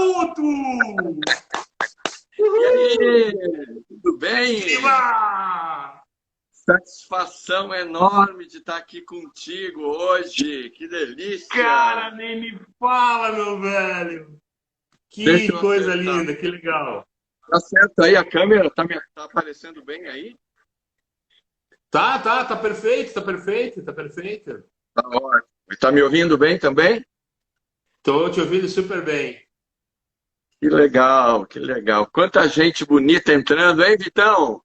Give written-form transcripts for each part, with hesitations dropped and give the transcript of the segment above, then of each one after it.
Naruto! E aí, tudo bem? Viva! Satisfação enorme de estar aqui contigo hoje. Que delícia! Cara, nem me fala, meu velho! Deixa Que eu coisa acertar. linda, que legal! Tá certo aí a câmera? Tá aparecendo bem aí? Tá perfeito, tá perfeito, tá perfeito. Tá ótimo. Tá me ouvindo bem também? Tô te ouvindo super bem. Que legal, que legal. Quanta gente bonita entrando, hein, Vitão?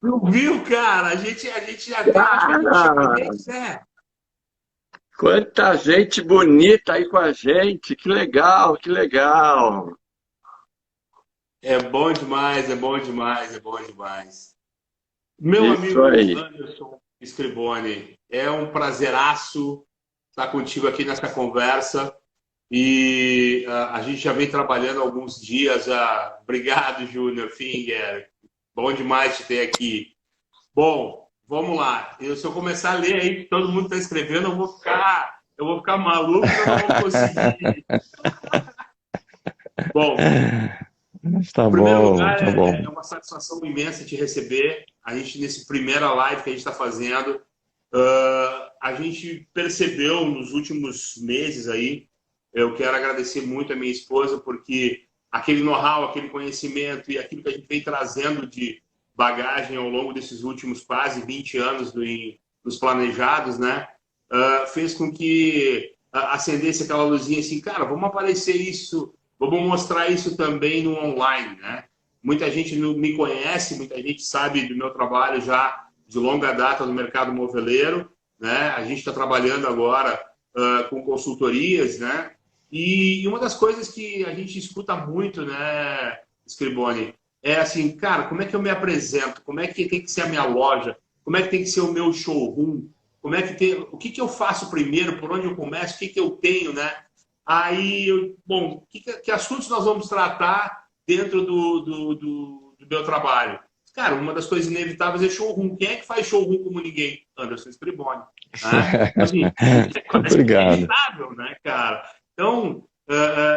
Tu viu, cara? A gente já tem, acho que a gente chegou Ah, mês, né? quanta gente bonita aí com a gente. Que legal, que legal. É bom demais, é bom demais, é bom demais. Meu Isso amigo aí. Anderson Scriboni, é um prazeraço estar contigo aqui nessa conversa. E a gente já vem trabalhando há alguns dias. Obrigado, Júnior Finger. Bom demais te ter aqui. Bom, vamos lá. Se eu começar a ler aí, que todo mundo está escrevendo, eu vou ficar maluco e eu não vou conseguir. Bom, Tá em primeiro bom, lugar, tá bom. é uma satisfação imensa te receber. A gente, nesse primeira live que a gente está fazendo, a gente percebeu nos últimos meses aí, eu quero agradecer muito a minha esposa, porque aquele know-how, aquele conhecimento e aquilo que a gente vem trazendo de bagagem ao longo desses últimos quase 20 anos nos planejados, né? Fez com que acendesse aquela luzinha assim, cara, vamos aparecer isso, vamos mostrar isso também no online, né? Muita gente me conhece, muita gente sabe do meu trabalho já de longa data no mercado moveleiro, né? A gente está trabalhando agora com consultorias, né? E uma das coisas que a gente escuta muito, né, Scriboni, é assim, cara, como é que eu me apresento? Como é que tem que ser a minha loja? Como é que tem que ser o meu showroom? Como é que tem, o que eu faço primeiro? Por onde eu começo? O que eu tenho, né? Aí, bom, que assuntos nós vamos tratar dentro do meu trabalho? Cara, uma das coisas inevitáveis é showroom. Quem é que faz showroom como ninguém? Anderson Scriboni. Né? Então, assim, é quase Obrigado. inevitável, né, cara? Então,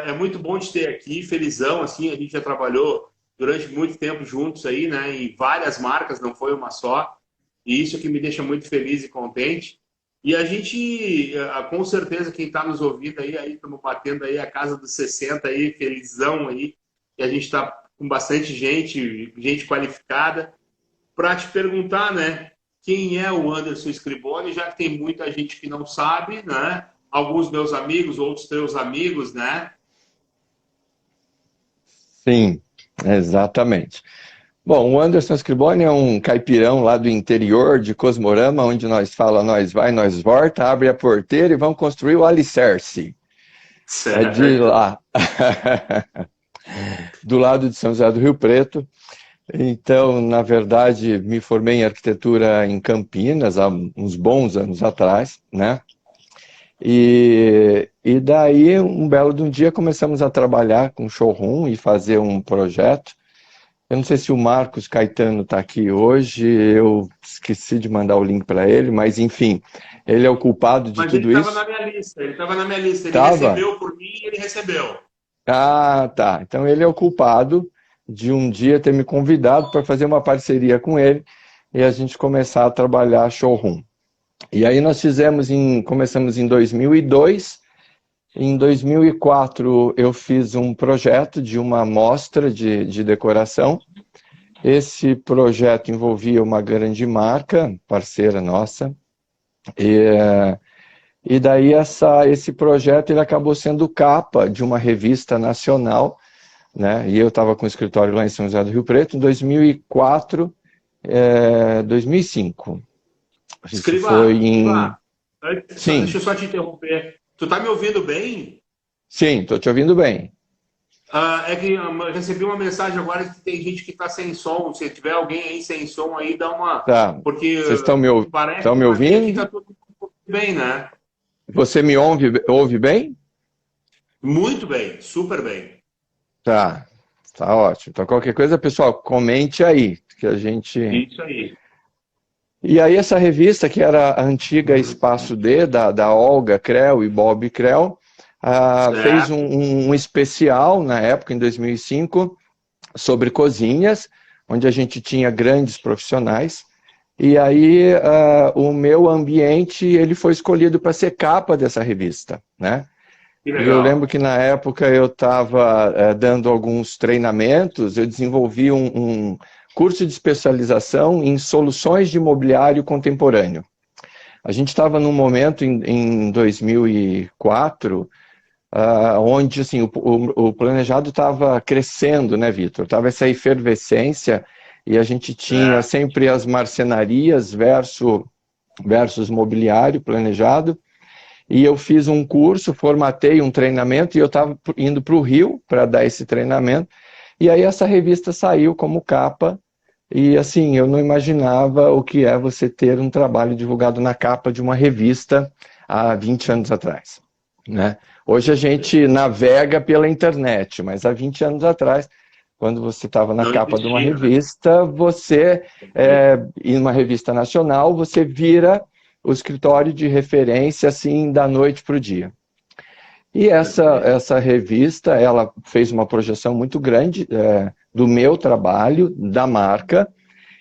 é muito bom te ter aqui, felizão, assim, a gente já trabalhou durante muito tempo juntos aí, né, em várias marcas, não foi uma só, e isso que me deixa muito feliz e contente. E a gente, com certeza, quem está nos ouvindo aí estamos batendo aí a casa dos 60 aí, felizão aí, e a gente está com bastante gente qualificada, para te perguntar, né, quem é o Anderson Scriboni, já que tem muita gente que não sabe, né? Alguns meus amigos, outros teus amigos, né? Sim, exatamente. Bom, o Anderson Scriboni é um caipirão lá do interior de Cosmorama, onde nós fala, nós vai, nós volta, abre a porteira e vamos construir o alicerce. É de Certo. lá, do lado de São José do Rio Preto. Então, na verdade, me formei em arquitetura em Campinas há uns bons anos atrás, né? E daí, um belo de um dia, começamos a trabalhar com showroom e fazer um projeto. Eu não sei se o Marcos Caetano está aqui hoje, eu esqueci de mandar o link para ele, mas enfim, ele é o culpado de Mas ele tudo estava na isso. minha lista, ele estava na minha lista. Ele Tava? recebeu por mim, ele recebeu. Ah, tá. Então ele é o culpado de um dia ter me convidado para fazer uma parceria com ele e a gente começar a trabalhar showroom. E aí nós começamos em 2002. Em 2004 eu fiz um projeto de uma mostra de decoração. Esse projeto envolvia uma grande marca, parceira nossa, e daí esse projeto ele acabou sendo capa de uma revista nacional, né? E eu estava com o escritório lá em São José do Rio Preto, em 2004, 2005. A gente foi em... Escriba, Sim, deixa eu só te interromper. Tu tá me ouvindo bem? sim, estou te ouvindo bem. É que eu recebi uma mensagem agora que tem gente que está sem som. Se tiver alguém aí sem som aí, dá uma. Tá, Porque vocês parece estão que me para mim aqui está ouvindo? tudo bem, né? Você me ouve bem? Muito bem, super bem. Tá ótimo. Então, qualquer coisa, pessoal, comente aí, que a gente... Isso aí. E aí, essa revista, que era a antiga Espaço D, da Olga Creu e Bob Creu, fez Certo. um especial na época, em 2005, sobre cozinhas, onde a gente tinha grandes profissionais. E aí o meu ambiente ele foi escolhido para ser capa dessa revista, né? Que E eu lembro legal. que na época eu estava dando alguns treinamentos, eu desenvolvi um curso de especialização em soluções de imobiliário contemporâneo. A gente estava num momento em 2004, onde assim, o planejado estava crescendo, né, Vitor? Estava essa efervescência e a gente tinha Certo. sempre as marcenarias versus mobiliário planejado. E eu fiz um curso, formatei um treinamento e eu estava indo para o Rio para dar esse treinamento. E aí essa revista saiu como capa. E assim, eu não imaginava o que é você ter um trabalho divulgado na capa de uma revista há 20 anos atrás, né? Hoje a gente navega pela internet, mas há 20 anos atrás, quando você estava na Não capa de uma existia, né? revista, em uma revista nacional, você vira o escritório de referência assim da noite para o dia. E Perfeito. essa revista, ela fez uma projeção muito grande do meu trabalho, da marca,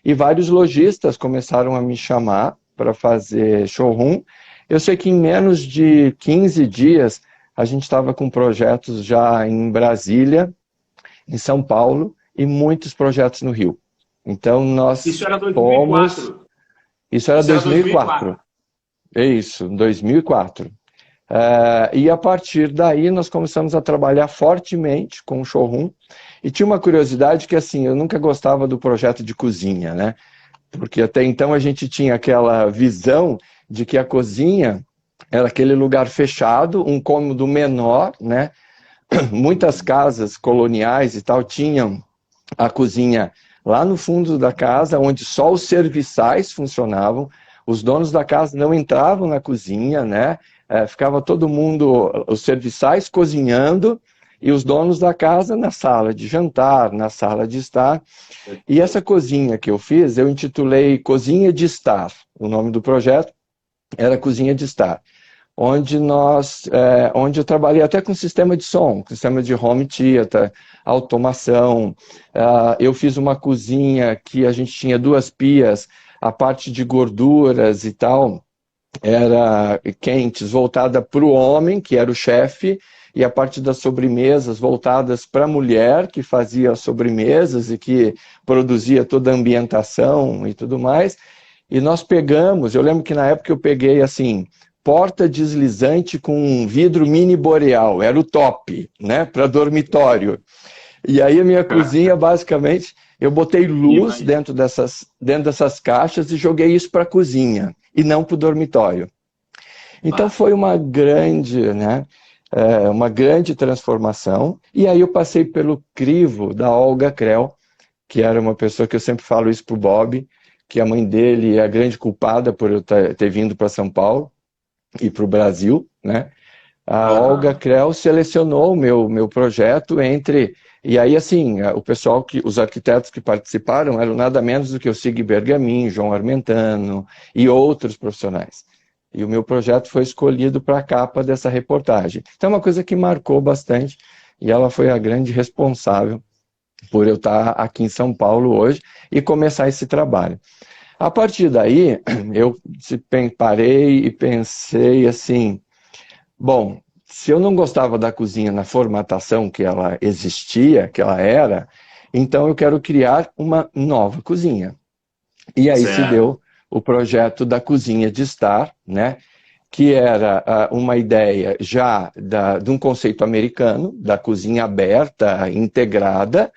e vários lojistas começaram a me chamar para fazer showroom. Eu sei que em menos de 15 dias a gente estava com projetos já em Brasília, em São Paulo e muitos projetos no Rio. Então nós Isso era fomos, 2004. isso era Isso era 2004, 2004. é isso, 2004. E a partir daí nós começamos a trabalhar fortemente com o showroom. E tinha uma curiosidade que assim, eu nunca gostava do projeto de cozinha, né? Porque até então a gente tinha aquela visão de que a cozinha era aquele lugar fechado, um cômodo menor, né? Muitas casas coloniais e tal tinham a cozinha lá no fundo da casa, onde só os serviçais funcionavam. Os donos da casa não entravam na cozinha, né? Ficava todo mundo, os serviçais cozinhando e os donos da casa na sala de jantar, na sala de estar. E essa cozinha que eu fiz, eu intitulei Cozinha de Estar. O nome do projeto era Cozinha de Estar, onde eu trabalhei até com sistema de som, sistema de home theater, automação. Eu fiz uma cozinha que a gente tinha duas pias, a parte de gorduras e tal, era quentes, voltada para o homem, que era o chefe, e a parte das sobremesas voltadas para a mulher, que fazia as sobremesas e que produzia toda a ambientação e tudo mais. E nós pegamos, eu lembro que na época eu peguei assim, porta deslizante com vidro mini boreal, era o top, né, para dormitório. E aí a minha cozinha, basicamente, eu botei luz Imagina. dentro dessas caixas e joguei isso para a cozinha, e não para o dormitório. Então Bah. foi uma grande, né, uma grande transformação. E aí eu passei pelo crivo da Olga Krell, que era uma pessoa que eu sempre falo isso para o Bob, que a mãe dele é a grande culpada por eu ter vindo para São Paulo e para o Brasil, né? A Olga Aham. Krell selecionou o meu projeto entre... E aí, assim, o pessoal, os arquitetos que participaram eram nada menos do que o Sig Bergamin, João Armentano e outros profissionais. E o meu projeto foi escolhido para a capa dessa reportagem. Então, é uma coisa que marcou bastante, e ela foi a grande responsável por eu estar aqui em São Paulo hoje e começar esse trabalho. A partir daí, eu parei e pensei assim, bom, se eu não gostava da cozinha na formatação que ela existia, que ela era, então eu quero criar uma nova cozinha. E aí se Certo. deu o projeto da Cozinha de Estar, né? Que era uma ideia já de um conceito americano, da cozinha aberta, integrada,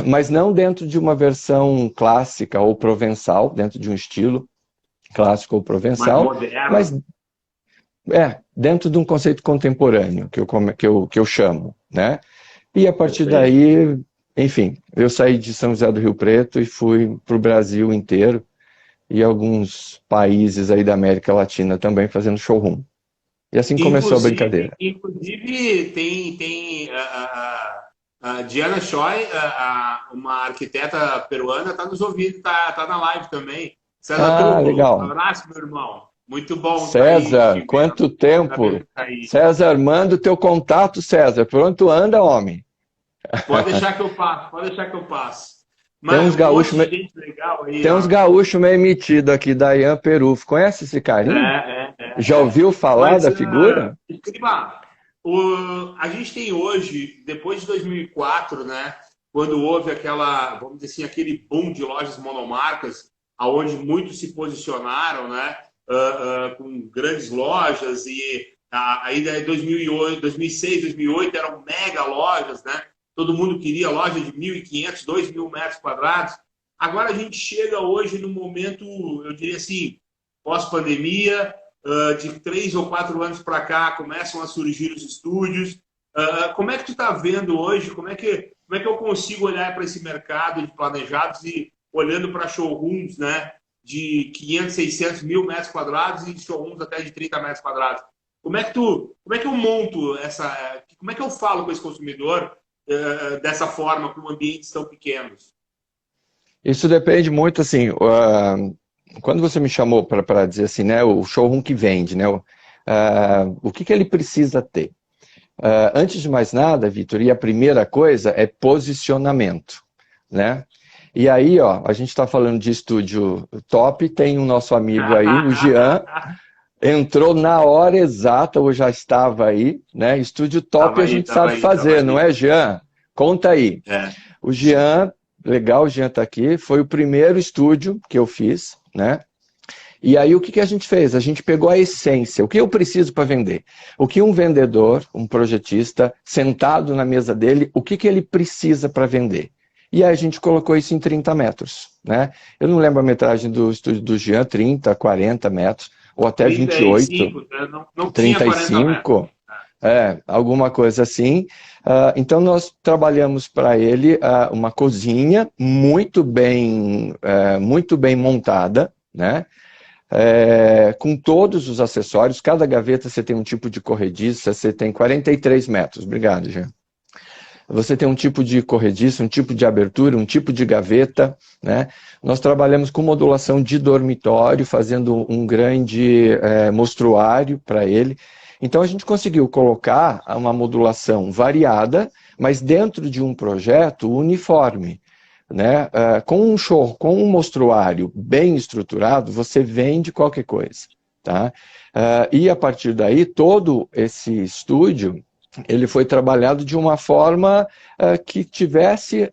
mas não dentro de uma versão clássica ou provençal, dentro de um estilo clássico ou Mais provençal, mas moderno. dentro de um conceito contemporâneo, que eu chamo, né? E a partir Perfeito. daí, enfim, eu saí de São José do Rio Preto e fui para o Brasil inteiro e alguns países aí da América Latina também fazendo showroom. E assim começou a Inclusive, brincadeira. inclusive tem a Diana Choi, uma arquiteta peruana, está nos ouvindo, tá na live também. César Ah, Trúculo, legal. abraço, meu irmão. Muito bom. César, tá aí, quanto tempo? tá aí. César, manda o teu contato, César. Pronto, anda, homem. Pode deixar que eu passo, pode deixar que eu passo. Tem Mas uns um monte gaúchos de gente legal aí, tem uns ó. gaúchos meio metidos aqui, Dayan Peruf. Conhece esse carinho? Já É. ouviu falar Mas, da figura? Escrivá, a gente tem hoje, depois de 2004, né, quando houve aquela, vamos dizer assim, aquele boom de lojas monomarcas, aonde muitos se posicionaram, né, com grandes lojas, e aí em 2008, 2006, 2008 eram mega lojas, né? Todo mundo queria loja de 1.500, 2.000 metros quadrados. Agora a gente chega hoje no momento, eu diria assim, pós-pandemia, de 3 ou 4 anos para cá, começam a surgir os estúdios. Como é que tu está vendo hoje? Como é que eu consigo olhar para esse mercado de planejados e olhando para showrooms, né, de 500, 600, 1.000 metros quadrados e showrooms até de 30 metros quadrados? Como é que eu monto essa... Como é que eu falo com esse consumidor dessa forma, com ambientes tão pequenos? Isso depende muito, assim, quando você me chamou para dizer assim, né, o showroom que vende, né, o que ele precisa ter? Antes de mais nada, Vitor, e a primeira coisa é posicionamento, né? E aí, ó, a gente está falando de estúdio top, tem o nosso amigo aí, o Jean, entrou na hora exata, ou já estava aí, né? Estúdio top a gente sabe fazer, não é, Jean? Conta aí. O Jean, legal, o Jean está aqui, foi o primeiro estúdio que eu fiz, né? E aí o que a gente fez? A gente pegou a essência, o que eu preciso para vender? O que um vendedor, um projetista, sentado na mesa dele, o que ele precisa para vender? E aí a gente colocou isso em 30 metros, né? Eu não lembro a metragem do estúdio do Jean, 30, 40 metros, ou até 28, não 35, alguma coisa assim. Então nós trabalhamos para ele uma cozinha muito bem montada, né? Com todos os acessórios, cada gaveta você tem um tipo de corrediça, você tem 43 metros, obrigado, Jean. Você tem um tipo de corrediça, um tipo de abertura, um tipo de gaveta, né? Nós trabalhamos com modulação de dormitório, fazendo um grande mostruário para ele. Então a gente conseguiu colocar uma modulação variada, mas dentro de um projeto uniforme, né? Com um mostruário bem estruturado, você vende qualquer coisa, tá? E a partir daí, todo esse estúdio, ele foi trabalhado de uma forma que tivesse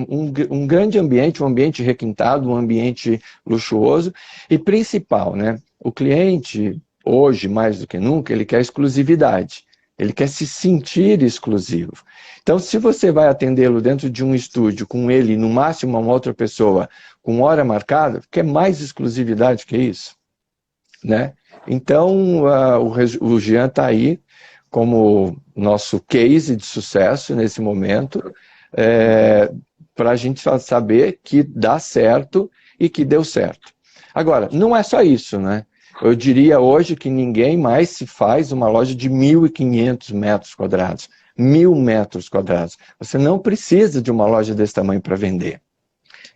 um grande ambiente, um ambiente requintado, um ambiente luxuoso, e principal, né? O cliente, hoje, mais do que nunca, ele quer exclusividade, ele quer se sentir exclusivo. Então, se você vai atendê-lo dentro de um estúdio, com ele, no máximo, uma outra pessoa, com hora marcada, quer mais exclusividade que isso, né? Então, o Jean está aí como nosso case de sucesso nesse momento, para a gente saber que dá certo e que deu certo. Agora, não é só isso, né? Eu diria hoje que ninguém mais se faz uma loja de 1.500 metros quadrados, 1.000 metros quadrados. Você não precisa de uma loja desse tamanho para vender.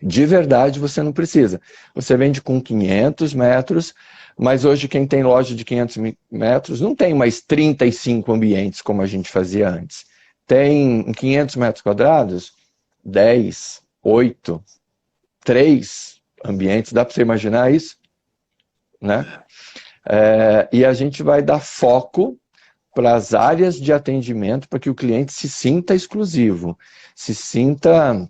De verdade, você não precisa. Você vende com 500 metros, mas hoje quem tem loja de 500 metros não tem mais 35 ambientes como a gente fazia antes. Tem 500 metros quadrados, 10, 8, 3 ambientes. Dá para você imaginar isso? Né? E a gente vai dar foco para as áreas de atendimento para que o cliente se sinta exclusivo, se sinta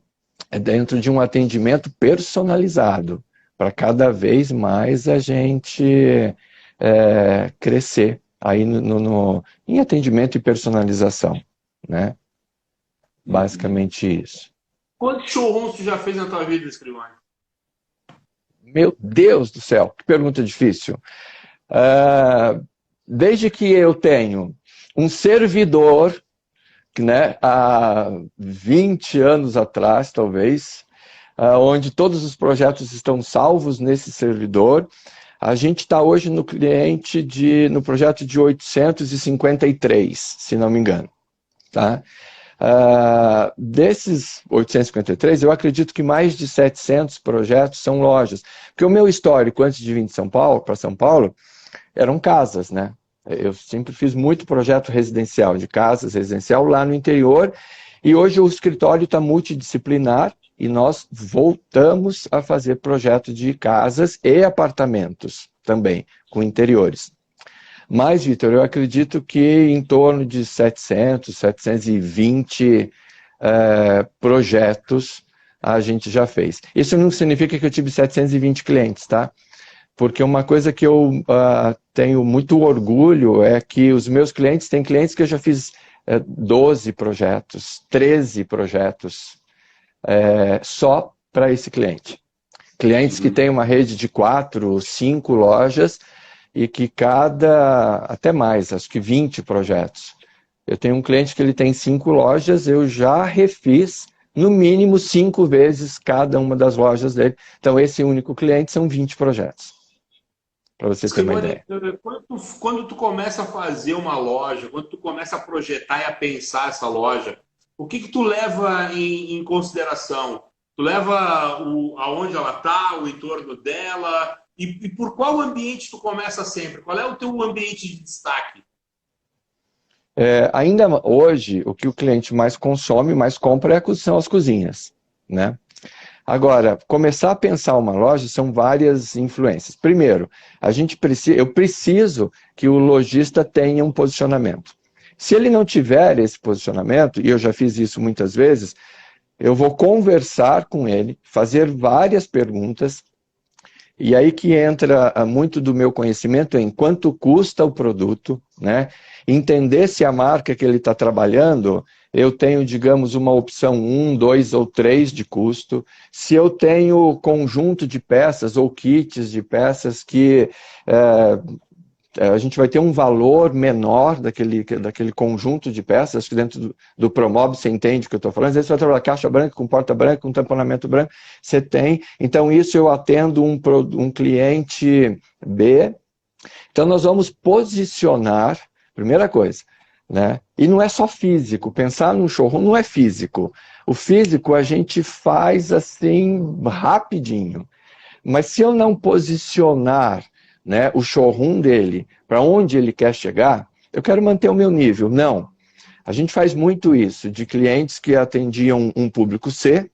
dentro de um atendimento personalizado, para cada vez mais a gente crescer aí em atendimento e personalização, né? Basicamente isso. Quantos showrooms tu já fez na tua vida, Escrivá? Meu Deus do céu, que pergunta difícil. Desde que eu tenho um servidor, né, há 20 anos atrás, talvez, onde todos os projetos estão salvos nesse servidor, a gente está hoje no projeto de 853, se não me engano. Tá? Desses 853, eu acredito que mais de 700 projetos são lojas. Porque o meu histórico, antes de vir para São Paulo, eram casas, né? Eu sempre fiz muito projeto residencial, de casas residencial lá no interior, e hoje o escritório está multidisciplinar e nós voltamos a fazer projeto de casas e apartamentos também, com interiores. Mas, Vitor, eu acredito que em torno de 700, 720 projetos a gente já fez. Isso não significa que eu tive 720 clientes, tá? Porque uma coisa que eu tenho muito orgulho é que os meus clientes, tem clientes que eu já fiz 12 projetos, 13 projetos só para esse cliente. Clientes que têm uma rede de 4, 5 lojas e que até mais, acho que 20 projetos. Eu tenho um cliente que ele tem 5 lojas, eu já refiz no mínimo 5 vezes cada uma das lojas dele. Então esse único cliente são 20 projetos. Para você ter uma ideia. Quando tu começa a fazer uma loja, quando tu começa a projetar e a pensar essa loja, o que tu leva em consideração? Tu leva aonde ela está, o entorno dela, e por qual ambiente tu começa sempre? Qual é o teu ambiente de destaque? Ainda hoje, o que o cliente mais consome, mais compra são as cozinhas, né? Agora, começar a pensar uma loja são várias influências. Primeiro, eu preciso que o lojista tenha um posicionamento. Se ele não tiver esse posicionamento, e eu já fiz isso muitas vezes, eu vou conversar com ele, fazer várias perguntas, e aí que entra muito do meu conhecimento em quanto custa o produto, né? Entender se a marca que ele está trabalhando, eu tenho, digamos, uma opção 1, 2 ou 3 de custo. Se eu tenho conjunto de peças ou kits de peças que a gente vai ter um valor menor daquele conjunto de peças, acho que dentro do Promob você entende o que eu estou falando, às vezes você vai trabalhar caixa branca, com porta branca, com tamponamento branco, você tem, então isso eu atendo um cliente B, então nós vamos posicionar, primeira coisa, né? E não é só físico, pensar num showroom não é físico, o físico a gente faz assim rapidinho, mas se eu não posicionar, né, o showroom dele, para onde ele quer chegar, eu quero manter o meu nível. Não. A gente faz muito isso, de clientes que atendiam um público C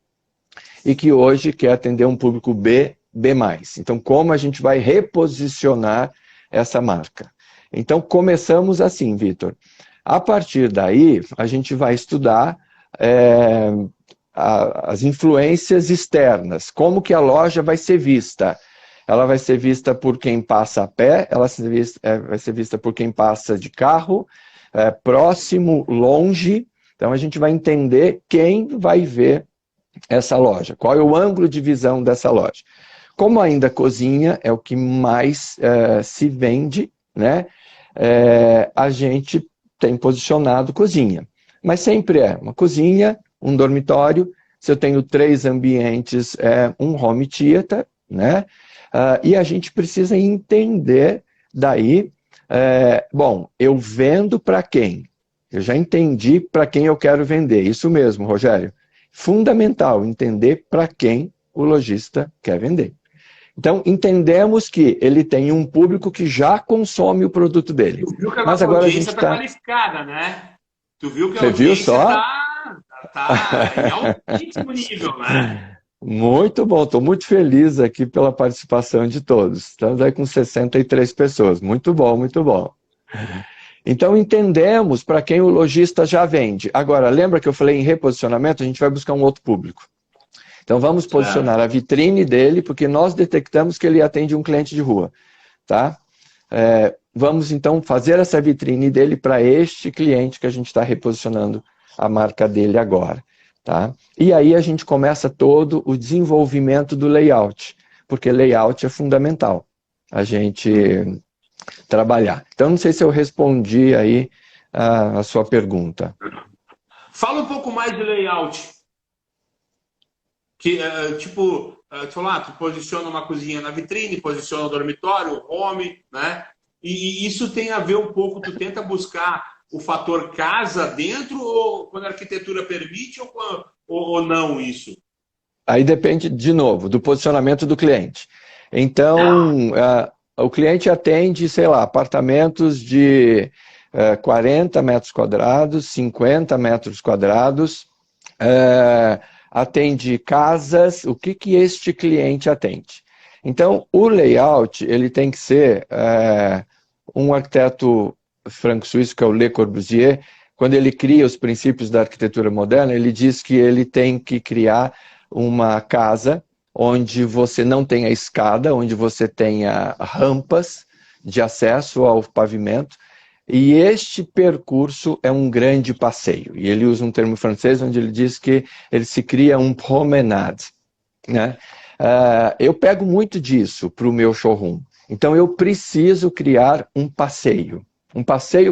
e que hoje quer atender um público B, B+. Então, como a gente vai reposicionar essa marca? Então, começamos assim, Vitor. A partir daí, a gente vai estudar as influências externas, como que a loja vai ser vista. Ela vai ser vista por quem passa a pé, ela vai ser vista por quem passa de carro, próximo, longe. Então a gente vai entender quem vai ver essa loja, qual é o ângulo de visão dessa loja. Como ainda cozinha é o que mais se vende, né? A gente tem posicionado cozinha. Mas sempre é uma cozinha, um dormitório, se eu tenho 3 ambientes, um home theater, né? E a gente precisa entender daí, bom, eu vendo para quem? Eu já entendi para quem eu quero vender, isso mesmo, Rogério. Fundamental entender para quem o lojista quer vender. Então, entendemos que ele tem um público que já consome o produto dele. Tu viu que Mas a agora audiência está qualificada, né? Tu viu que a Você audiência viu só? tá em altíssimo nível, né? Muito bom, estou muito feliz aqui pela participação de todos. Estamos aí com 63 pessoas. Muito bom, muito bom. Então entendemos para quem o lojista já vende. Agora, lembra que eu falei em reposicionamento? A gente vai buscar um outro público. Então vamos posicionar a vitrine dele, porque nós detectamos que ele atende um cliente de rua. Tá? Vamos então fazer essa vitrine dele para este cliente que a gente está reposicionando a marca dele agora. Tá? E aí a gente começa todo o desenvolvimento do layout, porque layout é fundamental a gente trabalhar. Então não sei se eu respondi aí a sua pergunta. Fala um pouco mais de layout. Que, tu falou, tu posiciona uma cozinha na vitrine, posiciona o dormitório, o home, né? E isso tem a ver um pouco, tu tenta buscar o fator casa dentro, ou quando a arquitetura permite, ou não isso? Aí depende, de novo, do posicionamento do cliente. Então, o cliente atende, sei lá, apartamentos de 40 metros quadrados, 50 metros quadrados, atende casas, o que que este cliente atende? Então, o layout, ele tem que ser um arquiteto franco-suíço, que é o Le Corbusier, quando ele cria os princípios da arquitetura moderna, ele diz que ele tem que criar uma casa onde você não tenha escada, onde você tenha rampas de acesso ao pavimento, e este percurso é um grande passeio. E ele usa um termo francês onde ele diz que ele se cria um promenade, né? Eu pego muito disso para o meu showroom. Então eu preciso criar um passeio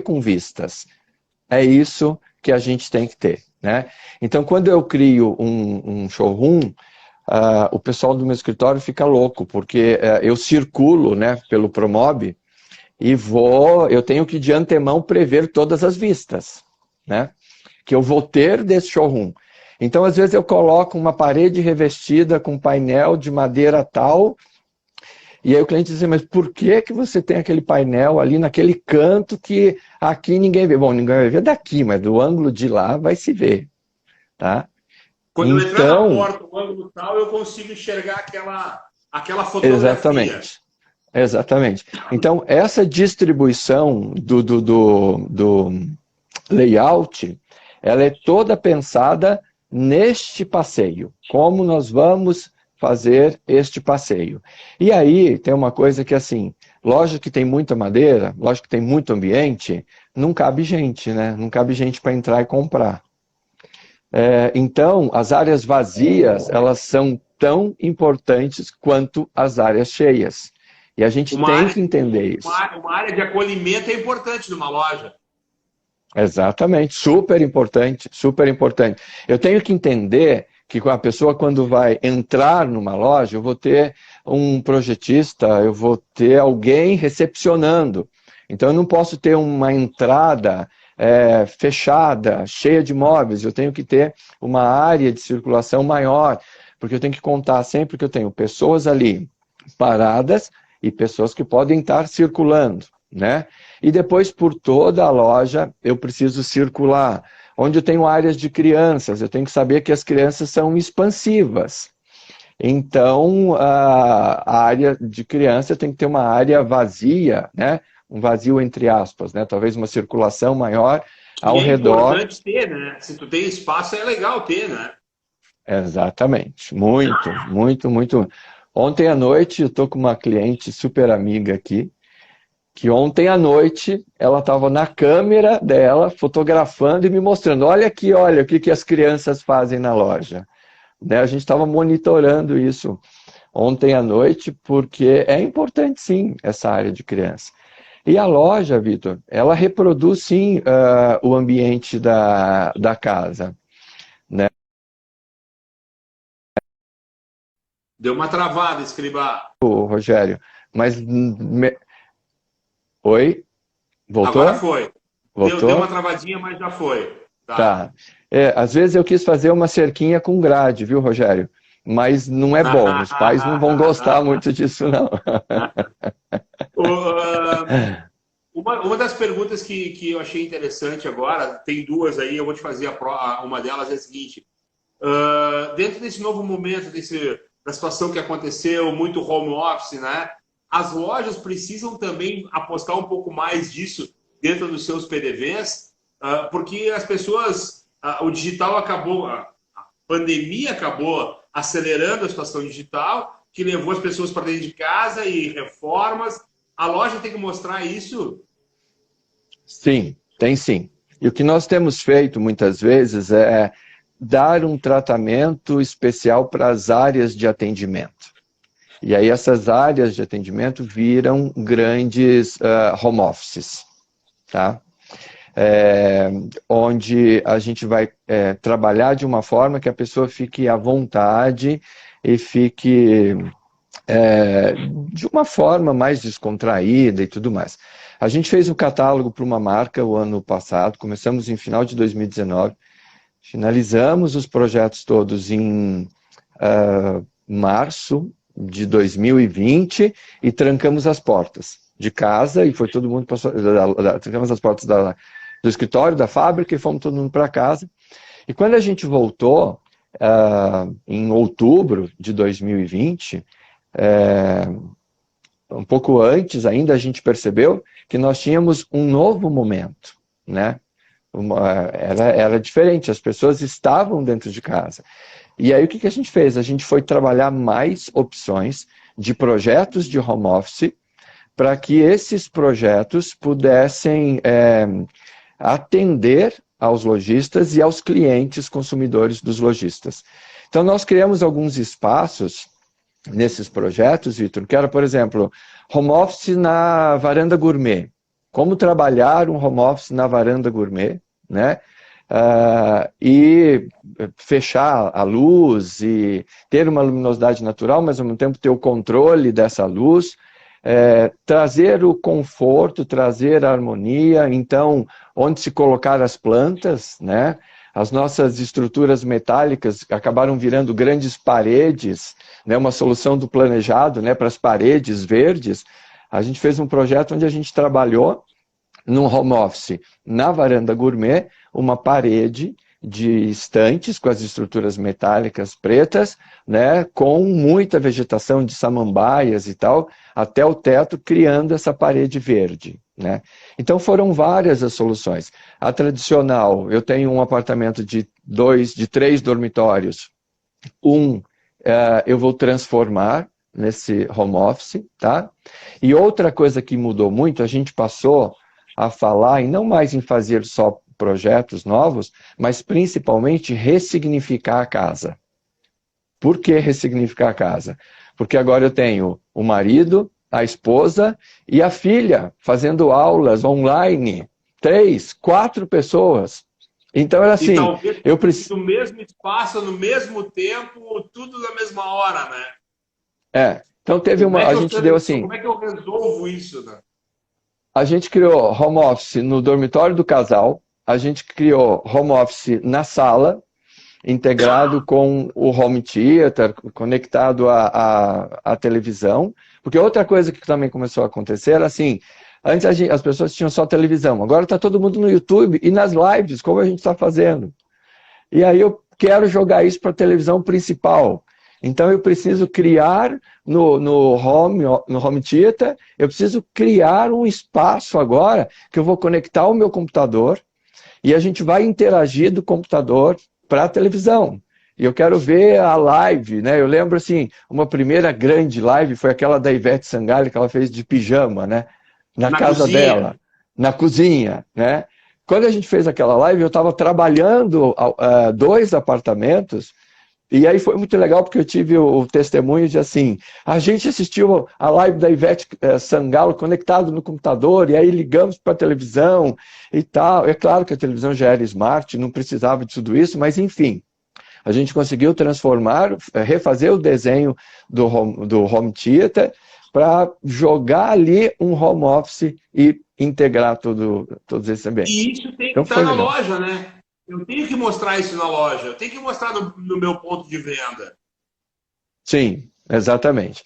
com vistas. É isso que a gente tem que ter, né? Então quando eu crio um showroom, o pessoal do meu escritório fica louco, porque eu circulo, né, pelo Promob e eu tenho que de antemão prever todas as vistas, né, que eu vou ter desse showroom. Então, às vezes eu coloco uma parede revestida com painel de madeira tal, e aí o cliente diz, mas por que que você tem aquele painel ali naquele canto que aqui ninguém vê? Bom, ninguém vai ver daqui, mas do ângulo de lá vai se ver, tá? Quando eu entrar na porta, o ângulo tal, eu consigo enxergar aquela fotografia. Exatamente. Então, essa distribuição do layout, ela é toda pensada neste passeio. Como nós vamos fazer este passeio. E aí, tem uma coisa que, assim, lógico que tem muita madeira, lógico que tem muito ambiente, não cabe gente, né? Não cabe gente para entrar e comprar. Então, as áreas vazias, elas são tão importantes quanto as áreas cheias. E a gente tem que entender isso. Uma área de acolhimento é importante numa loja. Exatamente, super importante, super importante. Eu tenho que entender que a pessoa, quando vai entrar numa loja, eu vou ter um projetista, eu vou ter alguém recepcionando. Então, eu não posso ter uma entrada fechada, cheia de móveis. Eu tenho que ter uma área de circulação maior, porque eu tenho que contar sempre que eu tenho pessoas ali paradas e pessoas que podem estar circulando, né? E depois, por toda a loja, eu preciso circular. Onde eu tenho áreas de crianças, eu tenho que saber que as crianças são expansivas. Então, a área de criança tem que ter uma área vazia, né? Um vazio entre aspas, né? Talvez uma circulação maior ao redor. É importante ter, né? Se tu tem espaço, é legal ter, né? Exatamente. Muito, muito, muito. Ontem à noite, eu estou com uma cliente super amiga aqui, que ontem à noite ela estava na câmera dela, fotografando e me mostrando, olha aqui, olha o que as crianças fazem na loja. Né? A gente estava monitorando isso ontem à noite, porque é importante sim, essa área de criança. E a loja, Vitor, ela reproduz sim o ambiente da casa. Né? Deu uma travada, Escribá. Rogério, mas... Oi? Voltou? Agora foi. Voltou? Deu uma travadinha, mas já foi. Tá. Às vezes eu quis fazer uma cerquinha com grade, viu, Rogério? Mas não é bom, os pais não vão gostar muito disso, não. Uma das perguntas que eu achei interessante agora, tem duas aí, eu vou te fazer uma delas é a seguinte. Dentro desse novo momento, da situação que aconteceu, muito home office, né? As lojas precisam também apostar um pouco mais disso dentro dos seus PDVs, porque as pessoas, o digital acabou, a pandemia acabou acelerando a situação digital, que levou as pessoas para dentro de casa e reformas. A loja tem que mostrar isso? Sim, tem sim. E o que nós temos feito muitas vezes é dar um tratamento especial para as áreas de atendimento. E aí essas áreas de atendimento viram grandes home offices, tá? Onde a gente vai trabalhar de uma forma que a pessoa fique à vontade e fique de uma forma mais descontraída e tudo mais. A gente fez um catálogo para uma marca o ano passado, começamos em final de 2019, finalizamos os projetos todos em março de 2020 e trancamos as portas de casa e foi todo mundo trancamos as portas do escritório, da fábrica e fomos todo mundo para casa. E quando a gente voltou, em outubro de 2020, um pouco antes ainda, a gente percebeu que nós tínhamos um novo momento, né? Era diferente, as pessoas estavam dentro de casa. E aí o que a gente fez? A gente foi trabalhar mais opções de projetos de home office para que esses projetos pudessem atender aos lojistas e aos clientes consumidores dos lojistas. Então nós criamos alguns espaços nesses projetos, Vitor, que era, por exemplo, home office na varanda gourmet. Como trabalhar um home office na varanda gourmet, né? E fechar a luz e ter uma luminosidade natural, mas ao mesmo tempo ter o controle dessa luz, trazer o conforto, trazer a harmonia, então, onde se colocar as plantas, né? As nossas estruturas metálicas acabaram virando grandes paredes, né? Uma solução do planejado, né? Para as paredes verdes. A gente fez um projeto onde a gente trabalhou num home office, na varanda gourmet, uma parede de estantes com as estruturas metálicas pretas, né, com muita vegetação de samambaias e tal, até o teto, criando essa parede verde, né? Então foram várias as soluções. A tradicional, eu tenho um apartamento de 3 dormitórios, eu vou transformar nesse home office, tá? E outra coisa que mudou muito, a gente passou a falar, e não mais em fazer só projetos novos, mas principalmente ressignificar a casa. Por que ressignificar a casa? Porque agora eu tenho o marido, a esposa e a filha fazendo aulas online. 3, 4 pessoas. Então era assim, eu preciso... No mesmo espaço, no mesmo tempo, tudo na mesma hora, né? Então teve uma... A gente deu assim... Como é que eu resolvo isso, né? A gente criou home office no dormitório do casal, a gente criou home office na sala, integrado com o home theater, conectado à televisão, porque outra coisa que também começou a acontecer era assim, antes as pessoas tinham só televisão, agora está todo mundo no YouTube e nas lives, como a gente está fazendo. E aí eu quero jogar isso para a televisão principal. Então eu preciso criar no home theater, eu preciso criar um espaço agora que eu vou conectar o meu computador e a gente vai interagir do computador para a televisão. E eu quero ver a live, né? Eu lembro assim, uma primeira grande live foi aquela da Ivete Sangalo que ela fez de pijama, né? Na casa cozinha. dela, na cozinha, né? Quando a gente fez aquela live, eu estava trabalhando 2 apartamentos. E aí foi muito legal porque eu tive o testemunho de assim, a gente assistiu a live da Ivete Sangalo conectado no computador, e aí ligamos para a televisão e tal. É claro que a televisão já era smart, não precisava de tudo isso, mas enfim, a gente conseguiu transformar, refazer o desenho do home theater para jogar ali um home office e integrar todos esses ambientes. E isso tem que estar na loja, né? Eu tenho que mostrar isso na loja, eu tenho que mostrar no meu ponto de venda. Sim, exatamente.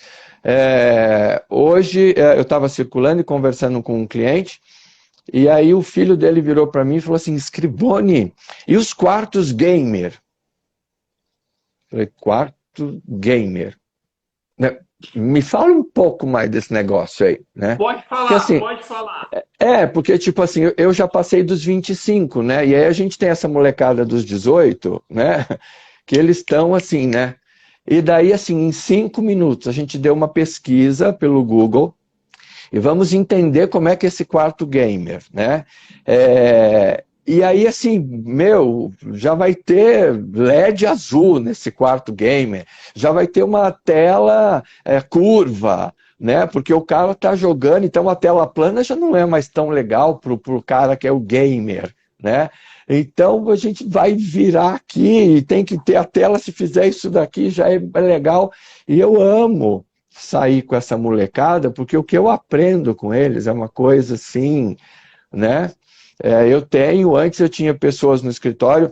Hoje eu estava circulando e conversando com um cliente, e aí o filho dele virou para mim e falou assim, Scriboni, e os quartos gamer? Eu falei, quarto gamer? Me fala um pouco mais desse negócio aí, né? Pode falar, porque, assim, pode falar. Porque, tipo assim, eu já passei dos 25, né? E aí a gente tem essa molecada dos 18, né? Que eles estão assim, né? E daí, assim, em 5 minutos, a gente deu uma pesquisa pelo Google e vamos entender como é que é esse quarto gamer, né? E aí, assim, já vai ter LED azul nesse quarto gamer, já vai ter uma tela curva, né? Porque o cara tá jogando, então a tela plana já não é mais tão legal pro cara que é o gamer, né? Então a gente vai virar aqui e tem que ter a tela, se fizer isso daqui já é legal. E eu amo sair com essa molecada, porque o que eu aprendo com eles é uma coisa assim, né? Antes eu tinha pessoas no escritório,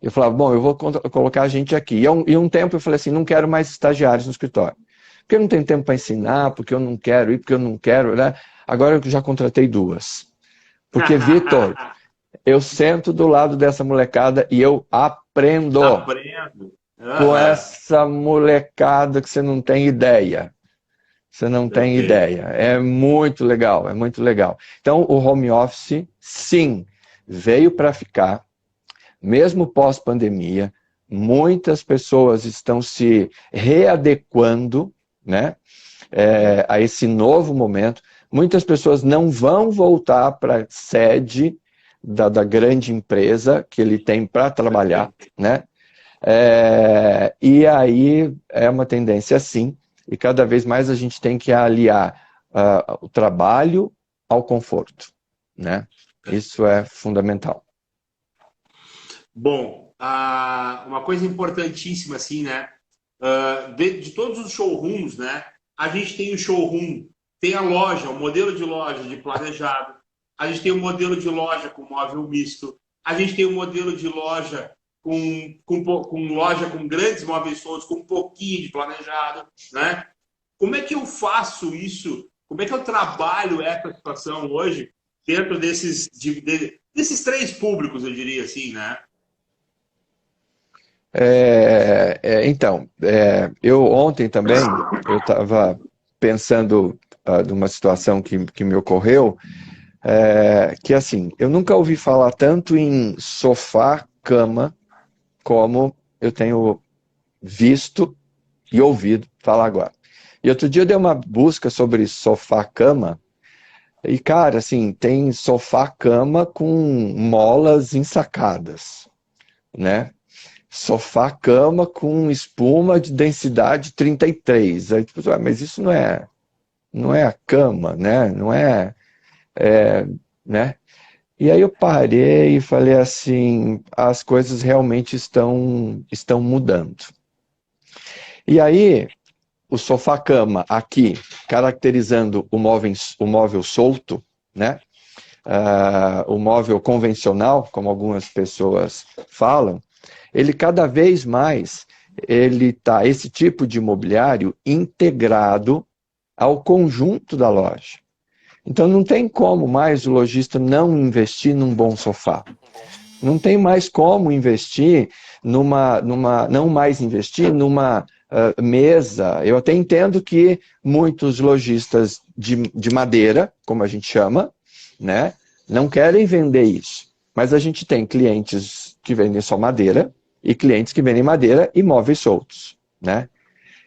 eu falava, bom, eu vou colocar a gente aqui. E um tempo eu falei assim, não quero mais estagiários no escritório. porque eu não tenho tempo para ensinar, porque eu não quero ir, porque eu não quero, né? Agora eu já contratei 2. Porque, Vitor, eu sento do lado dessa molecada e eu aprendo Aprendo. com Aham. essa molecada que você não tem ideia. Você não tem Perfeito. ideia. É muito legal, é muito legal. Então, o home office, sim, veio para ficar, mesmo pós-pandemia. Muitas pessoas estão se readequando, né, a esse novo momento. Muitas pessoas não vão voltar para a sede da grande empresa que ele tem para trabalhar, né? E aí é uma tendência sim, e cada vez mais a gente tem que aliar o trabalho ao conforto, né? Isso é fundamental. Bom, uma coisa importantíssima, assim, né? De todos os showrooms, né? A gente tem o showroom, tem a loja, o modelo de loja de planejado, a gente tem o modelo de loja com móvel misto, a gente tem o modelo de loja com loja com grandes móveis soltos, com um pouquinho de planejado, né? Como é que eu faço isso? Como é que eu trabalho essa situação hoje dentro desses 3 públicos, eu diria assim, né? Então, eu ontem também, eu estava pensando numa situação que me ocorreu, que assim, eu nunca ouvi falar tanto em sofá, cama, como eu tenho visto e ouvido falar agora. E outro dia eu dei uma busca sobre sofá-cama, e cara, assim, tem sofá-cama com molas ensacadas, né? Sofá-cama com espuma de densidade 33. Aí, tipo, mas isso não é a cama, né? Não é, né? E aí eu parei e falei assim, as coisas realmente estão mudando. E aí, o sofá-cama aqui, caracterizando o móvel solto, né? O móvel convencional, como algumas pessoas falam, ele cada vez mais, esse tipo de mobiliário integrado ao conjunto da loja. Então não tem como mais o lojista não investir num bom sofá. Não tem mais como investir não mais investir numa mesa. Eu até entendo que muitos lojistas de madeira, como a gente chama, né, não querem vender isso. Mas a gente tem clientes que vendem só madeira e clientes que vendem madeira e móveis soltos, né?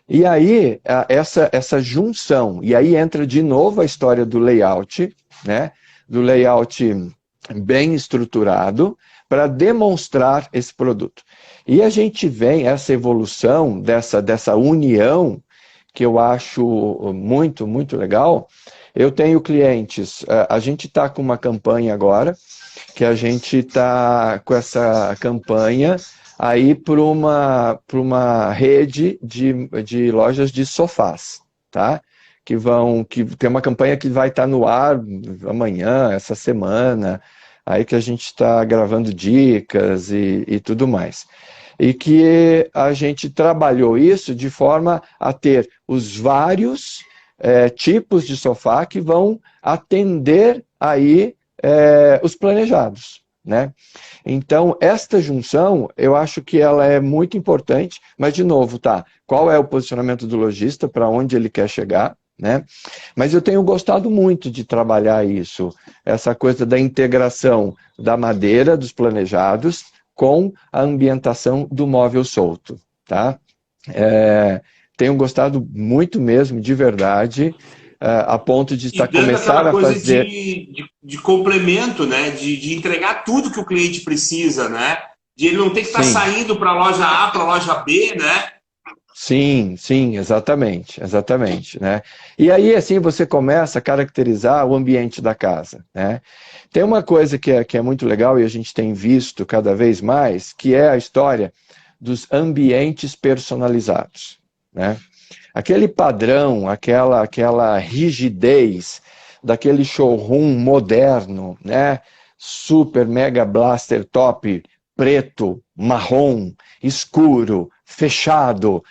E aí, essa junção, e aí entra de novo a história do layout, né? Do layout bem estruturado para demonstrar esse produto. E a gente vem essa evolução dessa união que eu acho muito, muito legal. Eu tenho clientes, a gente está com uma campanha agora, que a gente está com essa campanha aí para uma rede de lojas de sofás, tá? Que tem uma campanha que vai estar no ar amanhã, essa semana, aí que a gente está gravando dicas e tudo mais. E que a gente trabalhou isso de forma a ter os vários tipos de sofá que vão atender aí os planejados, né? Então, esta junção, eu acho que ela é muito importante, mas, de novo, tá? Qual é o posicionamento do lojista, para onde ele quer chegar, né? Mas eu tenho gostado muito de trabalhar isso, essa coisa da integração da madeira, dos planejados, com a ambientação do móvel solto, tá? Tenho gostado muito mesmo, de verdade, a ponto de E estar dando começar aquela a coisa fazer... de complemento, né? De entregar tudo que o cliente precisa, né? De ele não ter que estar Sim. saindo para a loja A, para a loja B, né? Sim, sim, exatamente, exatamente, né? E aí, assim, você começa a caracterizar o ambiente da casa, né? Tem uma coisa que é muito legal e a gente tem visto cada vez mais, que é a história dos ambientes personalizados, né? Aquele padrão, aquela rigidez daquele showroom moderno, né? Super, mega blaster top, preto, marrom, escuro, fechado.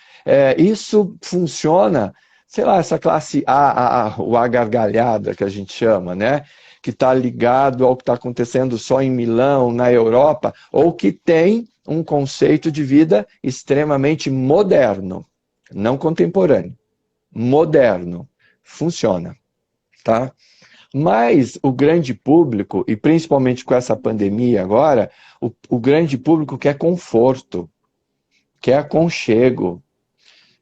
Isso funciona sei lá, essa classe o A gargalhada que a gente chama, né? Que está ligado ao que está acontecendo só em Milão, na Europa, ou que tem um conceito de vida extremamente moderno, não contemporâneo, moderno, funciona, tá? Mas o grande público, e principalmente com essa pandemia agora, o grande público quer conforto, quer aconchego,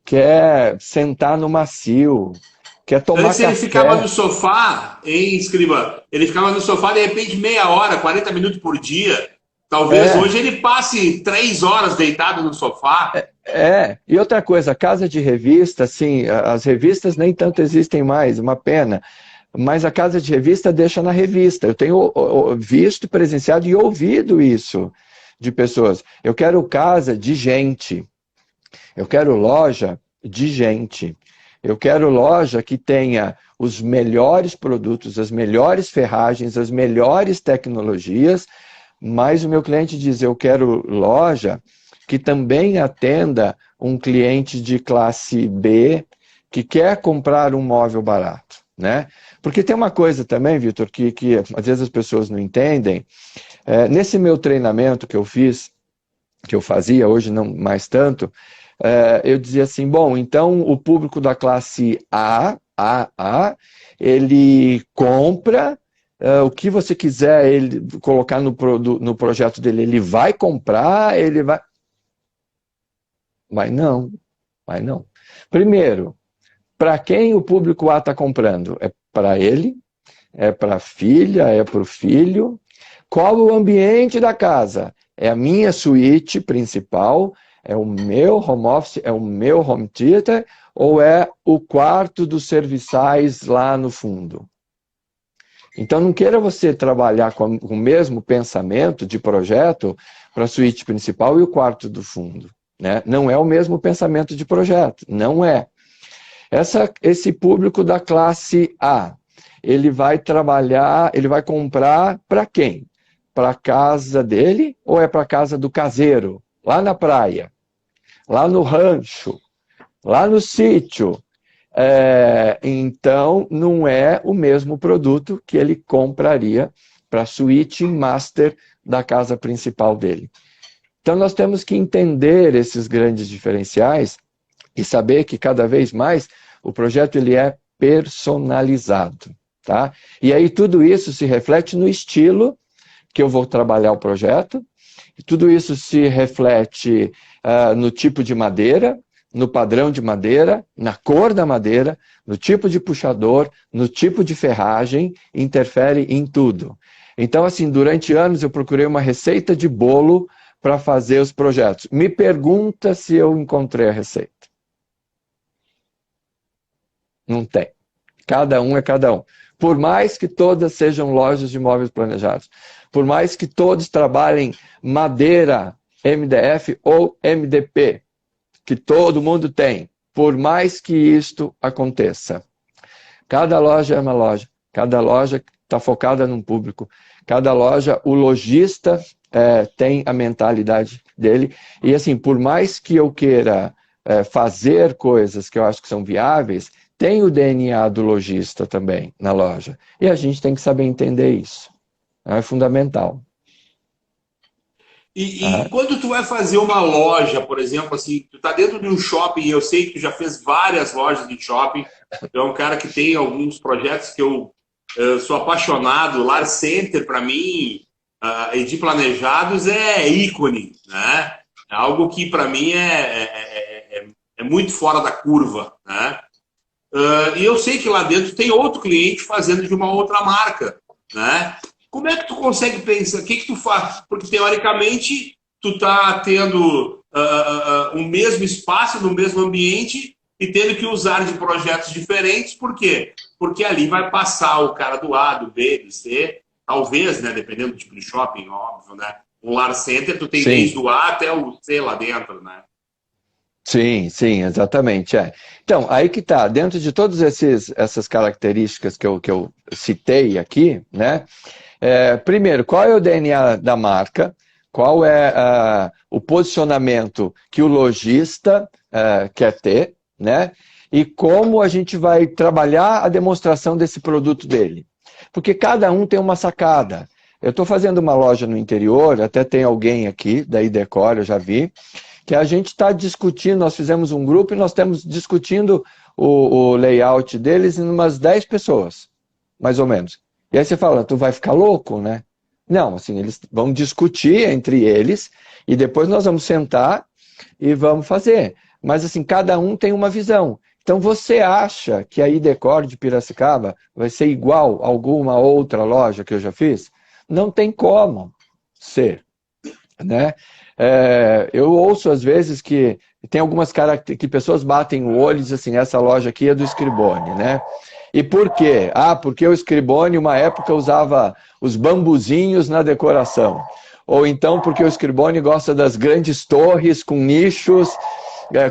quer sentar no macio, quer tomar Antes ele café. ficava no sofá, hein, Escriba? Ele ficava no sofá, de repente, meia hora, 40 minutos por dia. Talvez hoje ele passe 3 horas deitado no sofá. E outra coisa, casa de revista, assim, as revistas nem tanto existem mais, uma pena. Mas a casa de revista deixa na revista. Eu tenho visto, presenciado e ouvido isso de pessoas. Eu quero casa de gente. Eu quero loja de gente. Eu quero loja que tenha os melhores produtos, as melhores ferragens, as melhores tecnologias, mas o meu cliente diz, eu quero loja que também atenda um cliente de classe B que quer comprar um móvel barato, né? Porque tem uma coisa também, Vitor, que às vezes as pessoas não entendem. Nesse meu treinamento que eu fiz, que eu fazia, hoje não mais tanto, eu dizia assim, bom, então o público da classe A, ele compra o que você quiser ele colocar no projeto dele, ele vai comprar, ele vai... Mas não. Primeiro, para quem o público A está comprando? É para ele, é para a filha, é para o filho. Qual o ambiente da casa? É a minha suíte principal, é o meu home office, é o meu home theater, ou é o quarto dos serviçais lá no fundo? Então não queira você trabalhar com o mesmo pensamento de projeto para a suíte principal e o quarto do fundo, né? Não é o mesmo pensamento de projeto, não é. Esse público da classe A, ele vai trabalhar, ele vai comprar para quem? Para a casa dele ou é para a casa do caseiro? Lá na praia, lá no rancho, lá no sítio. Então, não é o mesmo produto que ele compraria para a suíte master da casa principal dele. Então, nós temos que entender esses grandes diferenciais e saber que cada vez mais o projeto ele é personalizado, tá? E aí tudo isso se reflete no estilo que eu vou trabalhar o projeto, e tudo isso se reflete no tipo de madeira, no padrão de madeira, na cor da madeira, no tipo de puxador, no tipo de ferragem, interfere em tudo. Então, assim, durante anos eu procurei uma receita de bolo para fazer os projetos. Me pergunta se eu encontrei a receita. Não tem. Cada um é cada um. Por mais que todas sejam lojas de móveis planejados, por mais que todos trabalhem madeira, MDF ou MDP, que todo mundo tem, por mais que isto aconteça. Cada loja é uma loja, cada loja está focada num público, cada loja, o lojista tem a mentalidade dele, e assim, por mais que eu queira fazer coisas que eu acho que são viáveis, tem o DNA do lojista também na loja, e a gente tem que saber entender isso, é fundamental. E quando tu vai fazer uma loja, por exemplo, assim, tu tá dentro de um shopping, eu sei que tu já fez várias lojas de shopping, tu é um cara que tem alguns projetos que eu sou apaixonado, Lar Center, para mim, e de planejados é ícone, né? É algo que para mim é muito fora da curva, né? E eu sei que lá dentro tem outro cliente fazendo de uma outra marca, né? Como é que tu consegue pensar? O que tu faz? Porque, teoricamente, tu tá tendo o mesmo espaço, no mesmo ambiente e tendo que usar de projetos diferentes. Por quê? Porque ali vai passar o cara do A, do B, do C, talvez, né? Dependendo do tipo de shopping, óbvio, né? Um Lar Center, tu tem desde o A até o C lá dentro, né? Sim, exatamente. Então, aí que tá, dentro de todas essas características que eu citei aqui, né? Primeiro, qual é o DNA da marca? Qual é o posicionamento que o lojista quer ter, né? e como a gente vai trabalhar a demonstração desse produto dele. Porque cada um tem uma sacada. Eu estou fazendo uma loja no interior, até tem alguém aqui, da Idecor, eu já vi, que a gente está discutindo, nós fizemos um grupo e nós estamos discutindo o layout deles em umas 10 pessoas, mais ou menos. E aí você fala, tu vai ficar louco, né? Não, assim, eles vão discutir entre eles e depois nós vamos sentar e vamos fazer. Mas assim, cada um tem uma visão. Então você acha que a Idecor de Piracicaba vai ser igual a alguma outra loja que eu já fiz? Não tem como ser, né? Eu ouço às vezes que tem algumas características que pessoas batem o olho e dizem assim, essa loja aqui é do Scriboni, né? E por quê? Ah, porque o Scriboni uma época usava os bambuzinhos na decoração. Ou então porque o Scriboni gosta das grandes torres com nichos,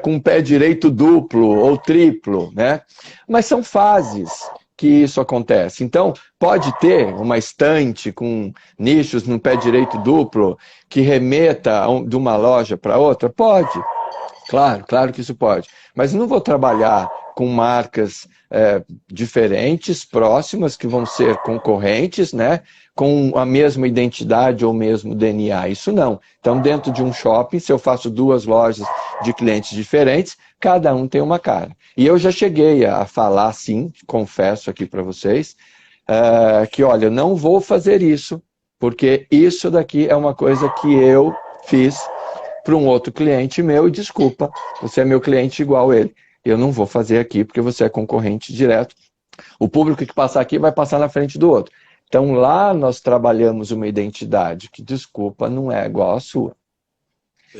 com pé direito duplo ou triplo, né? Mas são fases que isso acontece. Então, pode ter uma estante com nichos no pé direito duplo que remeta de uma loja para outra? Pode. Claro que isso pode. Mas não vou trabalhar com marcas diferentes, próximas, que vão ser concorrentes, né? Com a mesma identidade ou mesmo DNA. Isso não. Então, dentro de um shopping, se eu faço 2 lojas de clientes diferentes, cada um tem uma cara. E eu já cheguei a falar, sim, confesso aqui para vocês, que, olha, eu não vou fazer isso, porque isso daqui é uma coisa que eu fiz para um outro cliente meu, e desculpa, você é meu cliente igual ele. Eu não vou fazer aqui porque você é concorrente direto. O público que passar aqui vai passar na frente do outro. Então lá nós trabalhamos uma identidade que, desculpa, não é igual à sua.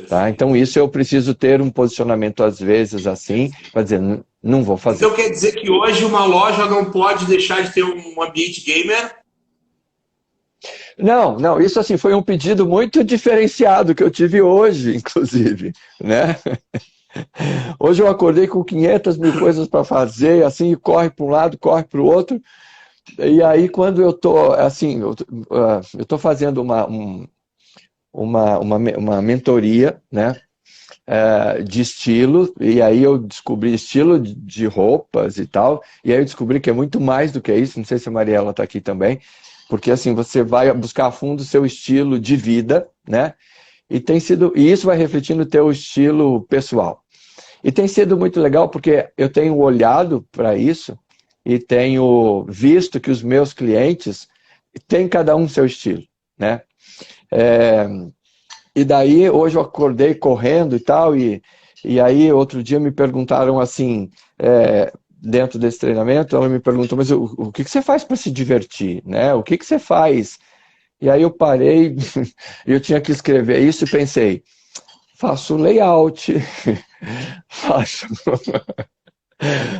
Tá? Então isso eu preciso ter um posicionamento às vezes assim, para dizer, não vou fazer. Então quer dizer que hoje uma loja não pode deixar de ter um ambiente gamer? Não, isso assim foi um pedido muito diferenciado que eu tive hoje, inclusive, né? Hoje eu acordei com 500 mil coisas para fazer, assim, corre para um lado, corre para o outro, e aí quando eu tô, assim, eu tô fazendo uma mentoria, né, de estilo, e aí eu descobri estilo de roupas e tal, e aí eu descobri que é muito mais do que isso, não sei se a Mariela está aqui também, porque assim, você vai buscar a fundo o seu estilo de vida, né, e isso vai refletir no teu estilo pessoal. E tem sido muito legal porque eu tenho olhado para isso e tenho visto que os meus clientes têm cada um seu estilo, né? E daí, hoje eu acordei correndo e tal, e aí outro dia me perguntaram assim, dentro desse treinamento, ela me perguntou, mas o que você faz para se divertir, né? O que você faz? E aí eu parei, eu tinha que escrever isso e pensei, faço layout, faço...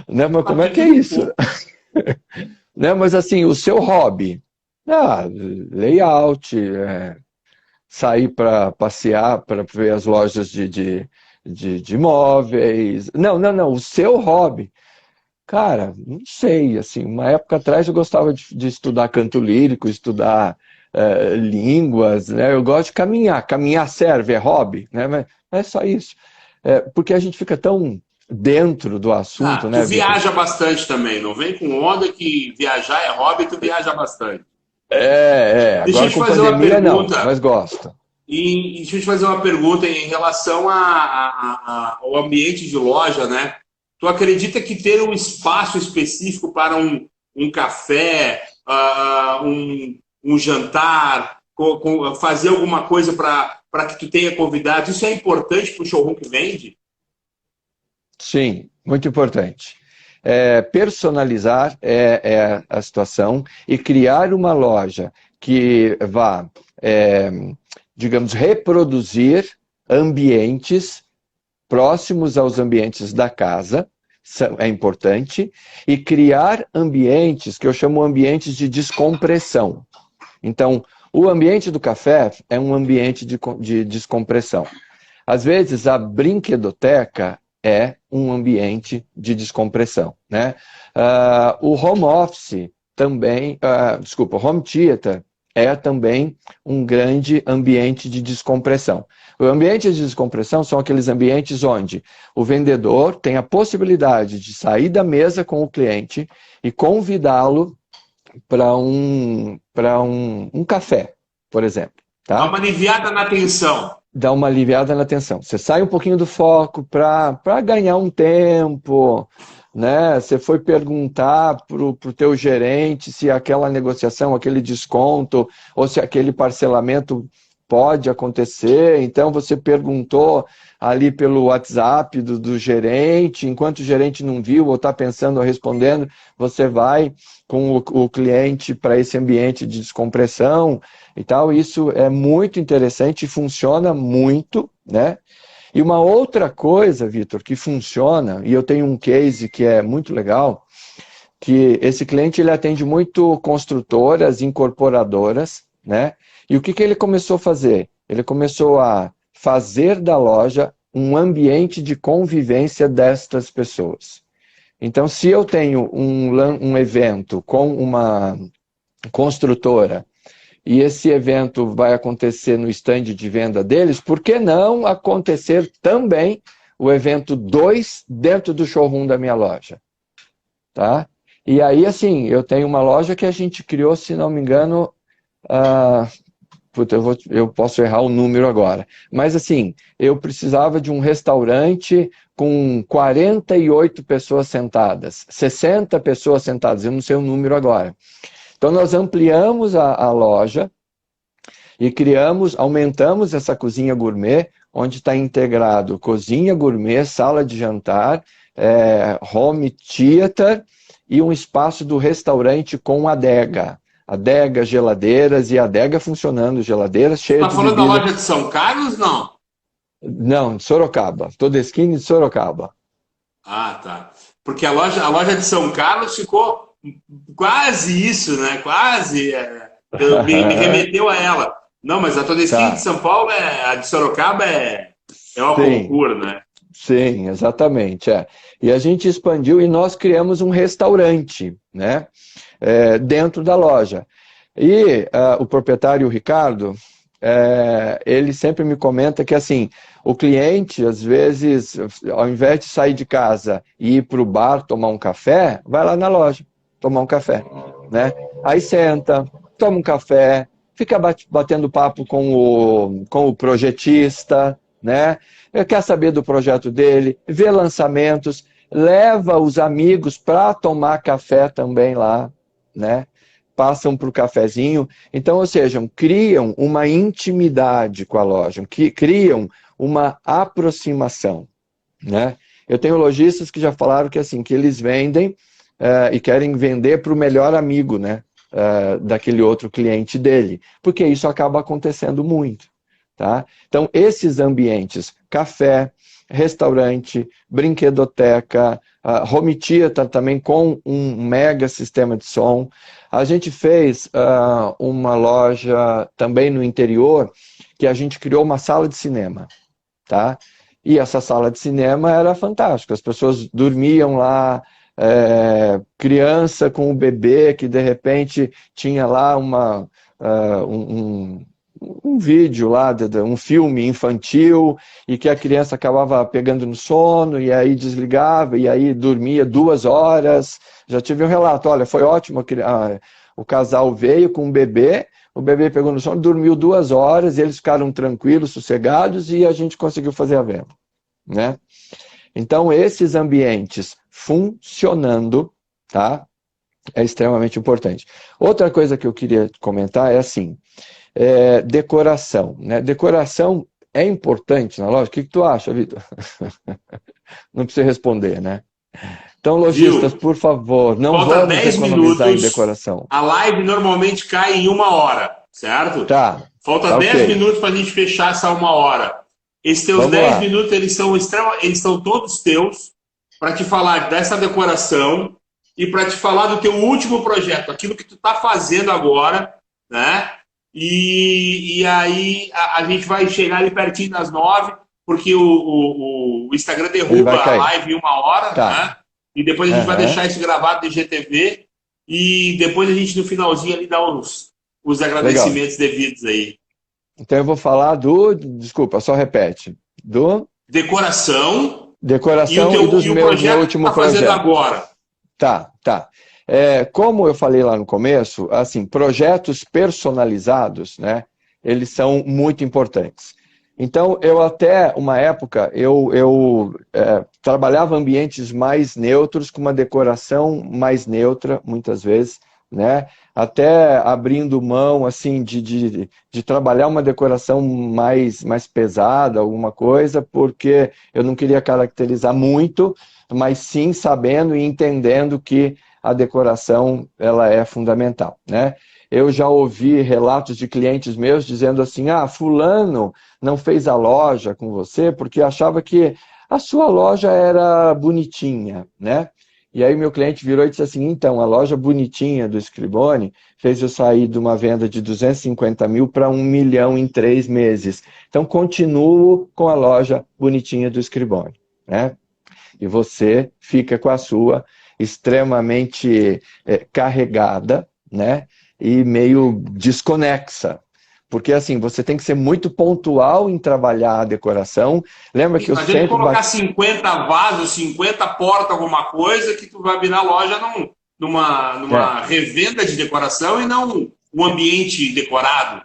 né? Mas como é que é isso? Né? Mas assim, o seu hobby, layout, sair para passear, para ver as lojas de imóveis. Não, o seu hobby. Cara, não sei, assim, uma época atrás eu gostava de estudar canto lírico, estudar línguas, né? Eu gosto de caminhar. Caminhar serve, é hobby, né? Mas é só isso. Porque a gente fica tão dentro do assunto, né? Tu viaja bastante também, não vem com onda que viajar é hobby, tu viaja bastante. Deixa eu te fazer uma pergunta, não, mas gosto. E deixa eu te fazer uma pergunta em relação ao ambiente de loja, né? Tu acredita que ter um espaço específico para um café, um jantar, fazer alguma coisa para que tu tenha convidados, isso é importante para o showroom que vende? Sim, muito importante. Personalizar é a situação e criar uma loja que vá, digamos, reproduzir ambientes próximos aos ambientes da casa, é importante, e criar ambientes que eu chamo ambientes de descompressão. Então, o ambiente do café é um ambiente de descompressão. Às vezes, a brinquedoteca é um ambiente de descompressão, né? O home office também, o home theater é também um grande ambiente de descompressão. O ambiente de descompressão são aqueles ambientes onde o vendedor tem a possibilidade de sair da mesa com o cliente e convidá-lo para um café, por exemplo. Tá? Dá uma aliviada na tensão. Dá uma aliviada na tensão. Você sai um pouquinho do foco para ganhar um tempo, né? Você foi perguntar para o teu gerente se aquela negociação, aquele desconto, ou se aquele parcelamento pode acontecer. Então você perguntou ali pelo WhatsApp do gerente, enquanto o gerente não viu ou está pensando ou respondendo, você vai com o cliente para esse ambiente de descompressão e tal. Isso é muito interessante e funciona muito, né? E uma outra coisa, Vitor, que funciona, e eu tenho um case que é muito legal, que esse cliente ele atende muito construtoras, incorporadoras, né? E o que ele começou a fazer? Ele começou a fazer da loja um ambiente de convivência destas pessoas. Então, se eu tenho um evento com uma construtora e esse evento vai acontecer no stand de venda deles, por que não acontecer também o evento 2 dentro do showroom da minha loja? Tá? E aí, assim, eu tenho uma loja que a gente criou, se não me engano, eu posso errar o número agora, mas assim, eu precisava de um restaurante com 48 pessoas sentadas, 60 pessoas sentadas, eu não sei o número agora. Então nós ampliamos a loja e aumentamos essa cozinha gourmet, onde está integrado cozinha gourmet, sala de jantar, home theater e um espaço do restaurante com adega. Adega, geladeiras e adega funcionando, geladeiras cheias de Tá falando bebida. da loja de São Carlos, não? Não, de Sorocaba. Toda esquina de Sorocaba. Ah, tá. Porque a loja de São Carlos ficou quase isso, né? Quase. Me remeteu a ela. Não, mas a Toda Esquina de São Paulo, a de Sorocaba é uma loucura, né? Sim, exatamente. E a gente expandiu e nós criamos um restaurante, né? Dentro da loja. E o proprietário, o Ricardo, ele sempre me comenta que assim, o cliente, às vezes, ao invés de sair de casa e ir para o bar tomar um café, vai lá na loja tomar um café, né? Aí senta, toma um café, fica batendo papo com o projetista, né? Quer saber do projeto dele, vê lançamentos, leva os amigos para tomar café também lá, né? Passam para o cafezinho. Então, ou seja, criam uma intimidade com a loja, criam uma aproximação, né? Eu tenho lojistas que já falaram que assim, que eles vendem e querem vender para o melhor amigo, né? Daquele outro cliente dele, porque isso acaba acontecendo muito, tá? Então, esses ambientes, café, restaurante, brinquedoteca, home theater também com um mega sistema de som. A gente fez uma loja também no interior, que a gente criou uma sala de cinema, tá? E essa sala de cinema era fantástica, as pessoas dormiam lá, criança com o bebê que de repente tinha lá um vídeo lá, um filme infantil, e que a criança acabava pegando no sono, e aí desligava, e aí dormia 2 horas. Já tive um relato, olha, foi ótimo, o casal veio com o bebê pegou no sono, dormiu 2 horas, e eles ficaram tranquilos, sossegados, e a gente conseguiu fazer a venda, né? Então, esses ambientes funcionando, tá? É extremamente importante. Outra coisa que eu queria comentar é assim, decoração, né? Decoração é importante na loja? O que tu acha, Vitor? Não precisa responder, né? Então, lojistas, por favor, não Falta vamos 10 economizar minutos, em decoração. A live normalmente cai em 1 hora, certo? Tá. Falta 10 okay. minutos para a gente fechar essa 1 hora. Esses teus 10 minutos, eles são todos teus para te falar dessa decoração e para te falar do teu último projeto, aquilo que tu está fazendo agora, né? E aí a gente vai chegar ali pertinho das 9, porque o Instagram derruba a live em 1 hora, tá, né? E depois a gente vai deixar isso gravado no IGTV e depois a gente no finalzinho ali dá uns os agradecimentos devidos aí. Então eu vou falar desculpa, só repete, do... Decoração e o projeto que está fazendo agora. Tá. Como eu falei lá no começo, assim, projetos personalizados, né, eles são muito importantes. Então, eu até uma época, eu trabalhava ambientes mais neutros, com uma decoração mais neutra, muitas vezes, né? Até abrindo mão, assim, de trabalhar uma decoração mais pesada, alguma coisa, porque eu não queria caracterizar muito, mas sim sabendo e entendendo que a decoração, ela é fundamental, né? Eu já ouvi relatos de clientes meus dizendo assim, fulano não fez a loja com você porque achava que a sua loja era bonitinha, né? E aí meu cliente virou e disse assim, então, a loja bonitinha do Scriboni fez eu sair de uma venda de 250 mil para 1 milhão em 3 meses. Então, continuo com a loja bonitinha do Scriboni, né? E você fica com a sua extremamente carregada, né? E meio desconexa. Porque, assim, você tem que ser muito pontual em trabalhar a decoração. Lembra que eu sempre... Imagina colocar 50 vasos, 50 portas, alguma coisa, que tu vai abrir na loja numa revenda de decoração e não um ambiente decorado.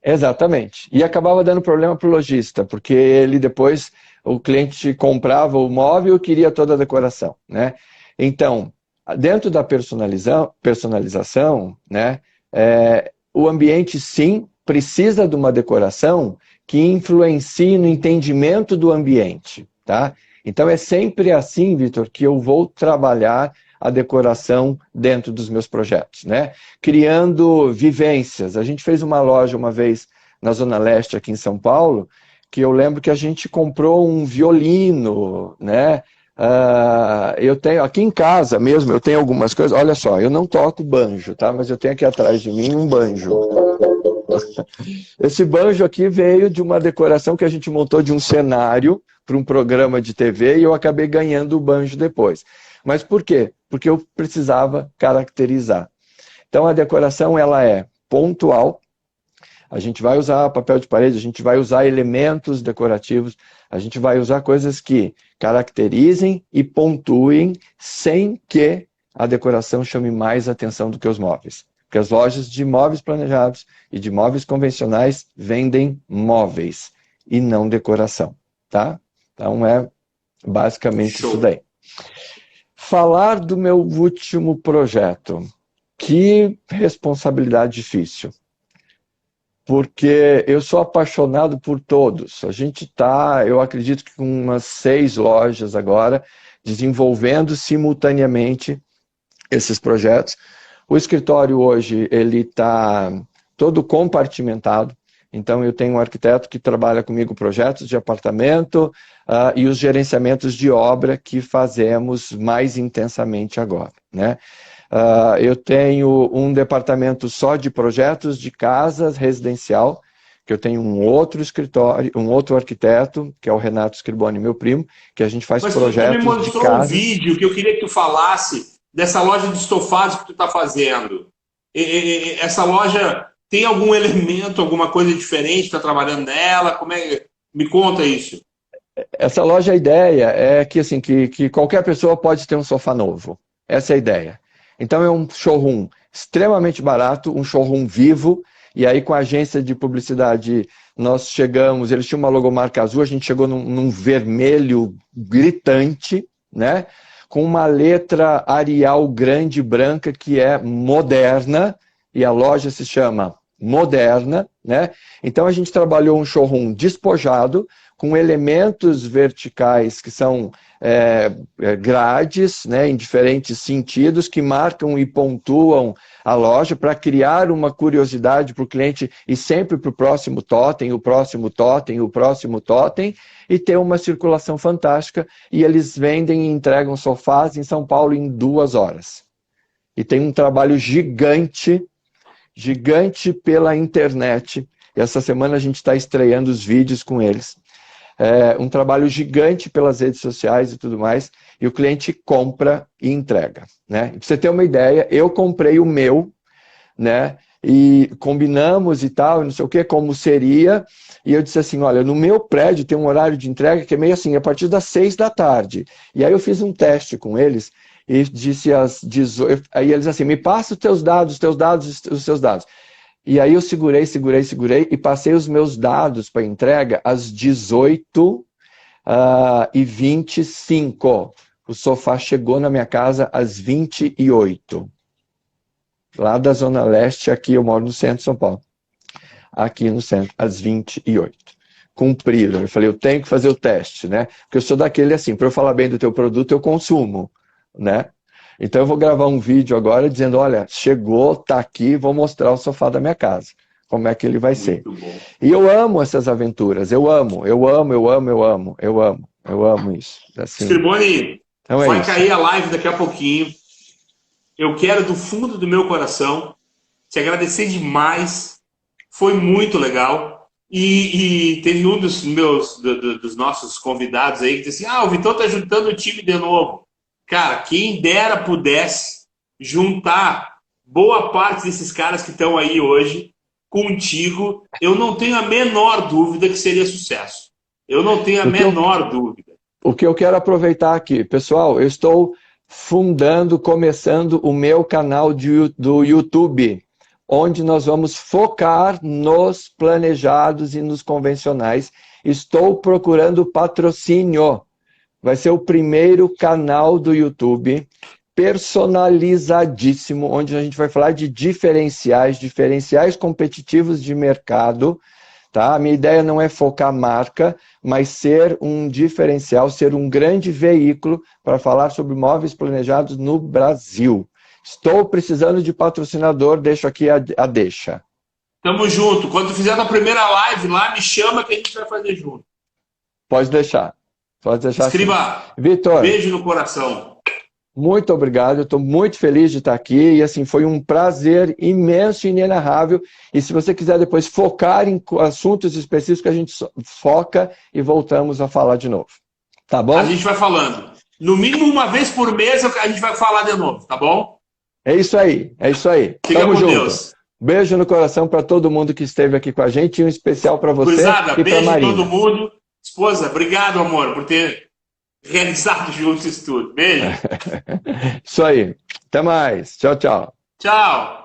Exatamente. E acabava dando problema para o lojista, porque ele depois, o cliente comprava o móvel e queria toda a decoração, né? Então, dentro da personalização, né, o ambiente, sim, precisa de uma decoração que influencie no entendimento do ambiente, tá? Então, é sempre assim, Vitor, que eu vou trabalhar a decoração dentro dos meus projetos, né? Criando vivências. A gente fez uma loja uma vez na Zona Leste, aqui em São Paulo, que eu lembro que a gente comprou um violino, né? Eu tenho, aqui em casa mesmo, eu tenho algumas coisas, olha só, eu não toco banjo, tá? Mas eu tenho aqui atrás de mim um banjo. Esse banjo aqui veio de uma decoração que a gente montou de um cenário para um programa de TV e eu acabei ganhando o banjo depois. Mas por quê? Porque eu precisava caracterizar. Então a decoração, ela é pontual, a gente vai usar papel de parede, a gente vai usar elementos decorativos, a gente vai usar coisas que caracterizem e pontuem sem que a decoração chame mais atenção do que os móveis. Porque as lojas de móveis planejados e de móveis convencionais vendem móveis e não decoração, tá? Então é basicamente isso daí. Falar do meu último projeto. Que responsabilidade difícil. Porque eu sou apaixonado por todos. A gente está, eu acredito que com umas 6 lojas agora, desenvolvendo simultaneamente esses projetos. O escritório hoje, ele está todo compartimentado. Então eu tenho um arquiteto que trabalha comigo projetos de apartamento e os gerenciamentos de obra que fazemos mais intensamente agora, né? Eu tenho um departamento só de projetos de casas residencial, que eu tenho um outro escritório, um outro arquiteto, que é o Renato Scriboni, meu primo, que a gente faz projetos de casas. Mas tu me mostrou um vídeo que eu queria que tu falasse dessa loja de estofados que tu está fazendo. Essa loja tem algum elemento, alguma coisa diferente, está trabalhando nela? Me conta isso. Essa loja, a ideia é que, assim, que qualquer pessoa pode ter um sofá novo. Essa é a ideia. Então é um showroom extremamente barato, um showroom vivo, e aí com a agência de publicidade nós chegamos, eles tinham uma logomarca azul, a gente chegou num vermelho gritante, né? Com uma letra Arial grande branca que é moderna, e a loja se chama Moderna, né? Então a gente trabalhou um showroom despojado, com elementos verticais que são grades, né, em diferentes sentidos, que marcam e pontuam a loja para criar uma curiosidade para o cliente e sempre para o próximo totem, o próximo totem, o próximo totem, e ter uma circulação fantástica. E eles vendem e entregam sofás em São Paulo em 2 horas. E tem um trabalho gigante pela internet. E essa semana a gente está estreando os vídeos com eles. Um trabalho gigante pelas redes sociais e tudo mais, e o cliente compra e entrega, né? Pra você ter uma ideia, eu comprei o meu, né? e combinamos e tal, não sei o que, como seria, e eu disse assim, olha, no meu prédio tem um horário de entrega que é meio assim, a partir das 6 da tarde. E aí eu fiz um teste com eles, e disse às 18, aí eles assim, me passa os teus dados, os seus dados. E aí eu segurei e passei os meus dados para entrega às 18h25. O sofá chegou na minha casa às 28. Lá da Zona Leste, aqui eu moro no centro de São Paulo. Aqui no centro, às 28. Cumpriram. Eu falei, eu tenho que fazer o teste, né? Porque eu sou daquele assim, para eu falar bem do teu produto, eu consumo, né? Então eu vou gravar um vídeo agora dizendo, olha, chegou, tá aqui, vou mostrar o sofá da minha casa. Como é que ele vai ser. E eu amo essas aventuras, eu amo isso. Assim, Scriboni, então vai cair a live daqui a pouquinho. Eu quero, do fundo do meu coração, te agradecer demais. Foi muito legal. E teve um dos nossos convidados aí que disse assim, o Vitão tá juntando o time de novo. Cara, quem dera pudesse juntar boa parte desses caras que estão aí hoje contigo, eu não tenho a menor dúvida que seria sucesso. Eu não tenho a menor dúvida. O que eu quero aproveitar aqui, pessoal, eu estou começando o meu canal do YouTube, onde nós vamos focar nos planejados e nos convencionais. Estou procurando patrocínio. Vai ser o primeiro canal do YouTube personalizadíssimo, onde a gente vai falar de diferenciais competitivos de mercado, tá? A minha ideia não é focar marca, mas ser um diferencial, ser um grande veículo para falar sobre móveis planejados no Brasil. Estou precisando de patrocinador, deixo aqui a deixa. Tamo junto. Quando tu fizer a primeira live lá, me chama que a gente vai fazer junto. Pode deixar. Pode deixar. Escriba, assim. Vitor, beijo no coração. Muito obrigado, eu estou muito feliz de estar aqui e assim, foi um prazer imenso e inenarrável. E se você quiser depois focar em assuntos específicos, a gente foca e voltamos a falar de novo. Tá bom? A gente vai falando. No mínimo uma vez por mês a gente vai falar de novo, tá bom? É isso aí, é isso aí. Fica Tamo com junto. Deus. Beijo no coração para todo mundo que esteve aqui com a gente e um especial para você Cruzada, e para Marina. beijo todo mundo. Esposa, obrigado, amor, por ter realizado juntos isso tudo. Beijo. Isso aí. Até mais. Tchau, tchau. Tchau.